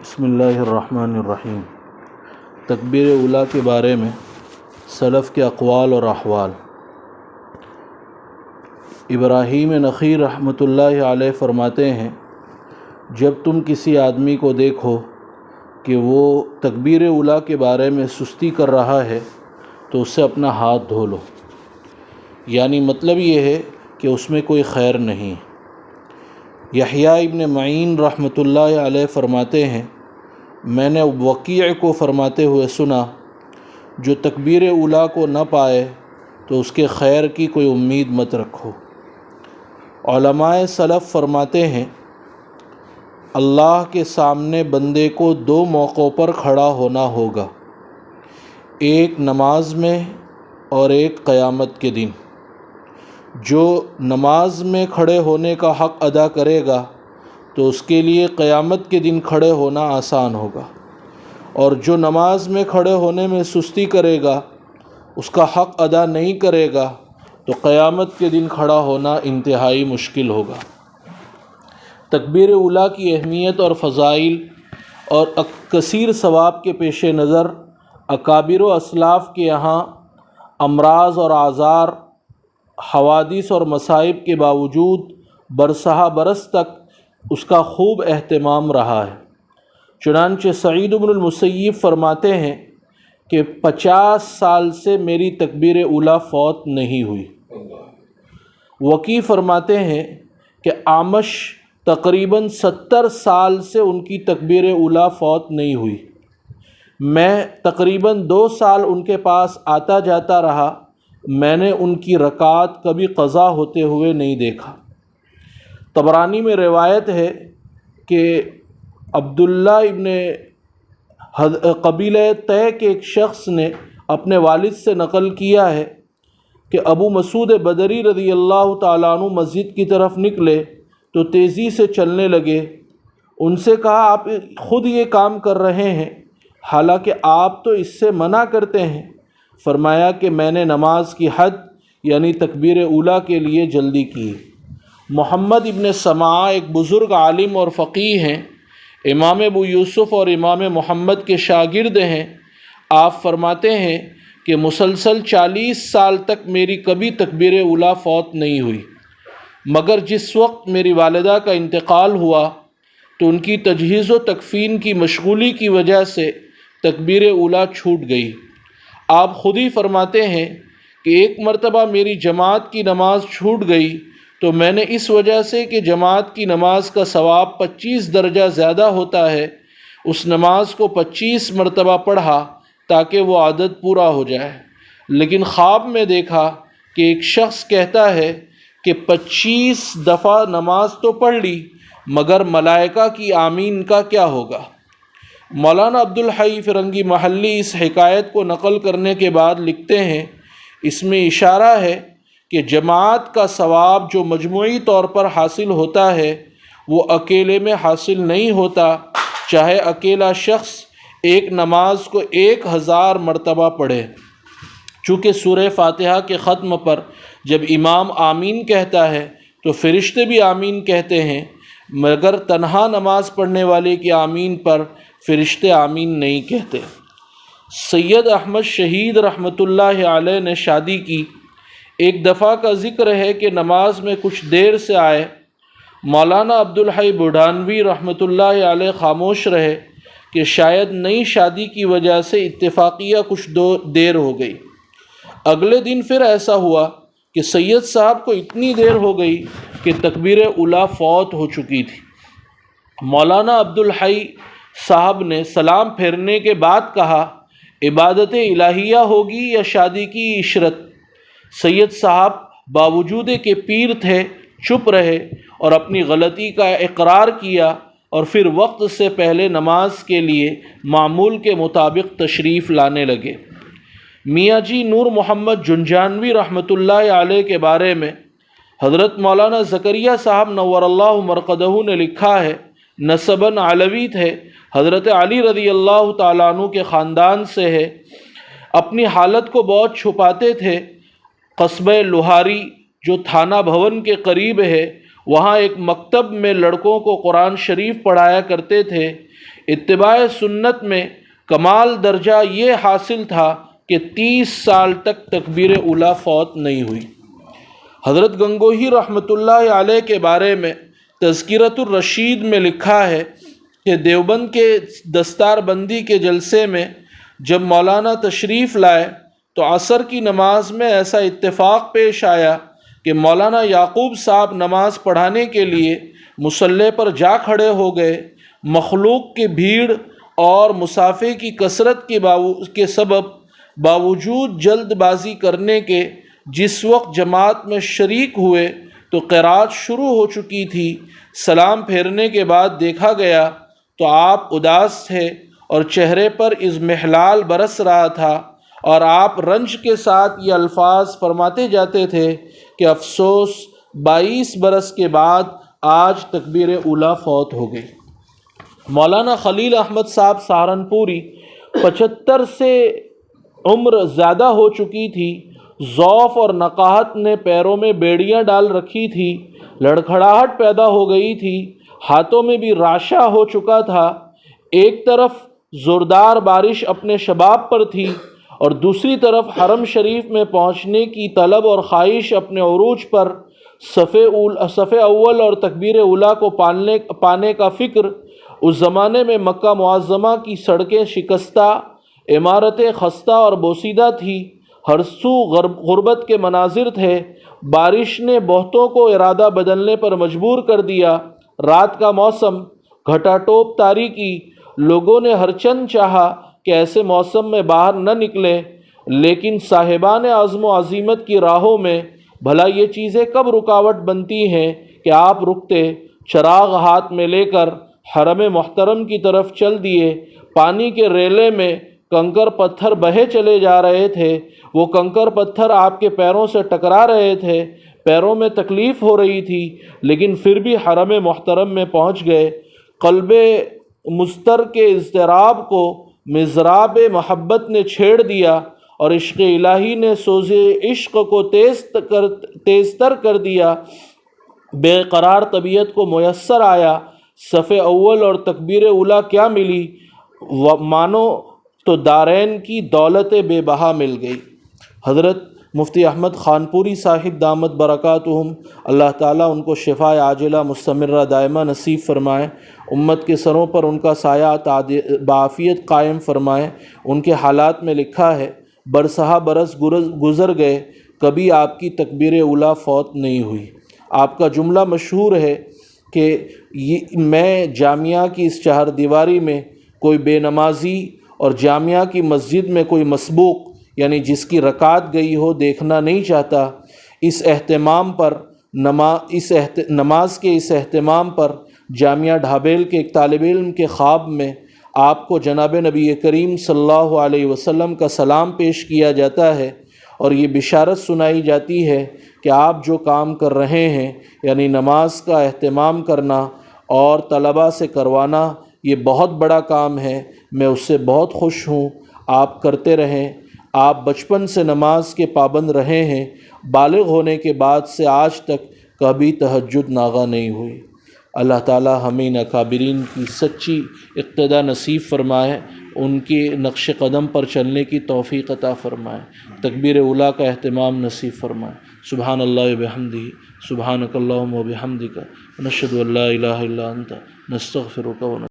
بسم اللہ الرحمن الرحیم۔ تکبیر اولیٰ کے بارے میں سلف کے اقوال اور احوال۔ ابراہیم نخعی رحمۃ اللہ علیہ فرماتے ہیں، جب تم کسی آدمی کو دیکھو کہ وہ تکبیر اولیٰ کے بارے میں سستی کر رہا ہے تو اس سے اپنا ہاتھ دھو لو، یعنی مطلب یہ ہے کہ اس میں کوئی خیر نہیں۔ یحییٰ ابن معین رحمۃ اللہ علیہ فرماتے ہیں، میں نے وکیع کو فرماتے ہوئے سنا، جو تکبیر اولیٰ کو نہ پائے تو اس کے خیر کی کوئی امید مت رکھو۔ علماء سلف فرماتے ہیں، اللہ کے سامنے بندے کو دو موقعوں پر کھڑا ہونا ہوگا، ایک نماز میں اور ایک قیامت کے دن۔ جو نماز میں کھڑے ہونے کا حق ادا کرے گا تو اس کے لیے قیامت کے دن کھڑے ہونا آسان ہوگا، اور جو نماز میں کھڑے ہونے میں سستی کرے گا، اس کا حق ادا نہیں کرے گا تو قیامت کے دن کھڑا ہونا انتہائی مشکل ہوگا۔ تکبیر اولیٰ کی اہمیت اور فضائل اور کثیر ثواب کے پیش نظر اکابر و اسلاف کے یہاں امراض اور اعذار، حوادث اور مصائب کے باوجود برسہ برس تک اس کا خوب اہتمام رہا ہے۔ چنانچہ سعید بن المسیب فرماتے ہیں کہ 50 سال سے میری تکبیر اولیٰ فوت نہیں ہوئی۔ وکیع فرماتے ہیں کہ اعمش تقریباً 70 سال سے ان کی تکبیر اولیٰ فوت نہیں ہوئی۔ میں تقریباً 2 سال ان کے پاس آتا جاتا رہا، میں نے ان کی رکعات کبھی قضا ہوتے ہوئے نہیں دیکھا۔ طبرانی میں روایت ہے کہ عبداللہ ابن قبیلہ طے کے ایک شخص نے اپنے والد سے نقل کیا ہے کہ ابو مسعود بدری رضی اللہ تعالیٰ عنہ مسجد کی طرف نکلے تو تیزی سے چلنے لگے۔ ان سے کہا، آپ خود یہ کام کر رہے ہیں حالانکہ آپ تو اس سے منع کرتے ہیں۔ فرمایا کہ میں نے نماز کی حد یعنی تکبیر اولیٰ کے لیے جلدی کی۔ محمد ابن سماع ایک بزرگ عالم اور فقیہ ہیں، امام ابو یوسف اور امام محمد کے شاگرد ہیں۔ آپ فرماتے ہیں کہ مسلسل 40 سال تک میری کبھی تکبیر اولیٰ فوت نہیں ہوئی، مگر جس وقت میری والدہ کا انتقال ہوا تو ان کی تجہیز و تکفین کی مشغولی کی وجہ سے تکبیر اولیٰ چھوٹ گئی۔ آپ خود ہی فرماتے ہیں کہ ایک مرتبہ میری جماعت کی نماز چھوٹ گئی تو میں نے اس وجہ سے کہ جماعت کی نماز کا ثواب 25 درجہ زیادہ ہوتا ہے، اس نماز کو 25 مرتبہ پڑھا تاکہ وہ عادت پورا ہو جائے، لیکن خواب میں دیکھا کہ ایک شخص کہتا ہے کہ 25 دفعہ نماز تو پڑھ لی مگر ملائکہ کی آمین کا کیا ہوگا؟ مولانا عبدالحی فرنگی محلی اس حکایت کو نقل کرنے کے بعد لکھتے ہیں، اس میں اشارہ ہے کہ جماعت کا ثواب جو مجموعی طور پر حاصل ہوتا ہے وہ اکیلے میں حاصل نہیں ہوتا، چاہے اکیلا شخص ایک نماز کو 1000 مرتبہ پڑھے۔ چونکہ سورہ فاتحہ کے ختم پر جب امام آمین کہتا ہے تو فرشتے بھی آمین کہتے ہیں، مگر تنہا نماز پڑھنے والے کی آمین پر فرشتے آمین نہیں کہتے۔ سید احمد شہید رحمۃ اللہ علیہ نے شادی کی۔ ایک دفعہ کا ذکر ہے کہ نماز میں کچھ دیر سے آئے، مولانا عبدالحی بڑھانوی رحمۃ اللہ علیہ خاموش رہے کہ شاید نئی شادی کی وجہ سے اتفاقیہ کچھ دیر ہو گئی۔ اگلے دن پھر ایسا ہوا کہ سید صاحب کو اتنی دیر ہو گئی کہ تکبیر اولیٰ فوت ہو چکی تھی۔ مولانا عبدالحی صاحب نے سلام پھیرنے کے بعد کہا، عبادت الہیہ ہوگی یا شادی کی عشرت؟ سید صاحب باوجود کہ پیر تھے چپ رہے اور اپنی غلطی کا اقرار کیا اور پھر وقت سے پہلے نماز کے لیے معمول کے مطابق تشریف لانے لگے۔ میاں جی نور محمد جنجانوی رحمۃ اللہ علیہ کے بارے میں حضرت مولانا زکریا صاحب نور اللہ مرقدہ نے لکھا ہے، نسباً علوی تھے، حضرت علی رضی اللہ تعالیٰ عنہ کے خاندان سے ہے، اپنی حالت کو بہت چھپاتے تھے۔ قصبہ لوہاری جو تھانہ بھون کے قریب ہے وہاں ایک مکتب میں لڑکوں کو قرآن شریف پڑھایا کرتے تھے۔ اتباع سنت میں کمال درجہ یہ حاصل تھا کہ 30 سال تک تکبیر اولیٰ فوت نہیں ہوئی۔ حضرت گنگوہی رحمۃ اللہ علیہ کے بارے میں تذکرۃ الرشید میں لکھا ہے کہ دیوبند کے دستار بندی کے جلسے میں جب مولانا تشریف لائے تو عصر کی نماز میں ایسا اتفاق پیش آیا کہ مولانا یعقوب صاحب نماز پڑھانے کے لیے مصلی پر جا کھڑے ہو گئے۔ مخلوق کی بھیڑ اور مسافے کی کثرت کے سبب باوجود جلد بازی کرنے کے جس وقت جماعت میں شریک ہوئے تو قرات شروع ہو چکی تھی۔ سلام پھیرنے کے بعد دیکھا گیا تو آپ اداس تھے اور چہرے پر اضمحلال برس رہا تھا، اور آپ رنج کے ساتھ یہ الفاظ فرماتے جاتے تھے کہ افسوس 22 برس کے بعد آج تکبیر اولیٰ فوت ہو گئی۔ مولانا خلیل احمد صاحب سہارنپوری 75 سے عمر زیادہ ہو چکی تھی۔ ضعف اور نقاہت نے پیروں میں بیڑیاں ڈال رکھی تھی، لڑکھڑاہٹ پیدا ہو گئی تھی، ہاتھوں میں بھی راشا ہو چکا تھا۔ ایک طرف زوردار بارش اپنے شباب پر تھی اور دوسری طرف حرم شریف میں پہنچنے کی طلب اور خواہش اپنے عروج پر، صف اول اور تکبیر اولیٰ کو پانے کا فکر۔ اس زمانے میں مکہ معظمہ کی سڑکیں شکستہ، عمارتیں خستہ اور بوسیدہ تھیں، ہر سو غربت کے مناظر تھے۔ بارش نے بہتوں کو ارادہ بدلنے پر مجبور کر دیا۔ رات کا موسم، گھٹا ٹوپ تاریکی، لوگوں نے ہر چند چاہا کہ ایسے موسم میں باہر نہ نکلیں، لیکن صاحبان عزم و عزیمت کی راہوں میں بھلا یہ چیزیں کب رکاوٹ بنتی ہیں کہ آپ رکتے، چراغ ہاتھ میں لے کر حرم محترم کی طرف چل دیے۔ پانی کے ریلے میں کنکر پتھر بہے چلے جا رہے تھے، وہ کنکر پتھر آپ کے پیروں سے ٹکرا رہے تھے، پیروں میں تکلیف ہو رہی تھی، لیکن پھر بھی حرم محترم میں پہنچ گئے۔ قلب مضطر کے اضطراب کو مضراب محبت نے چھیڑ دیا اور عشق الہی نے سوز عشق کو تیز تر کر دیا۔ بے قرار طبیعت کو میسر آیا۔ صف اول اور تکبیر اولیٰ کیا ملی، مانو تو دارین کی دولت بے بہا مل گئی۔ حضرت مفتی احمد خانپوری صاحب دامت برکاتہم، اللہ تعالیٰ ان کو شفا عاجلہ مستمرہ دائمہ نصیب فرمائے، امت کے سروں پر ان کا سایہ بعافیت قائم فرمائے۔ ان کے حالات میں لکھا ہے، برسہا برس گزر گئے، کبھی آپ کی تکبیر اولیٰ فوت نہیں ہوئی۔ آپ کا جملہ مشہور ہے کہ میں جامعہ کی اس چہار دیواری میں کوئی بے نمازی اور جامعہ کی مسجد میں کوئی مسبوق، یعنی جس کی رکعت گئی ہو، دیکھنا نہیں چاہتا۔ اس نماز کے اس اہتمام پر جامعہ ڈھابیل کے ایک طالب علم کے خواب میں آپ کو جناب نبی کریم صلی اللہ علیہ وسلم کا سلام پیش کیا جاتا ہے اور یہ بشارت سنائی جاتی ہے کہ آپ جو کام کر رہے ہیں، یعنی نماز کا اہتمام کرنا اور طلباء سے کروانا، یہ بہت بڑا کام ہے، میں اس سے بہت خوش ہوں، آپ کرتے رہیں۔ آپ بچپن سے نماز کے پابند رہے ہیں، بالغ ہونے کے بعد سے آج تک کبھی تہجد ناغہ نہیں ہوئی۔ اللہ تعالی ہمیں ان اکابرین کی سچی اقتداء نصیب فرمائے، ان کے نقش قدم پر چلنے کی توفیق عطا فرمائے، تکبیر اولیٰ کا اہتمام نصیب فرمائے۔ سبحان اللہ وبحمدہ، سبحانک اللہم وبحمدک، نشہد ان لا الہ الا انت، نستغفرک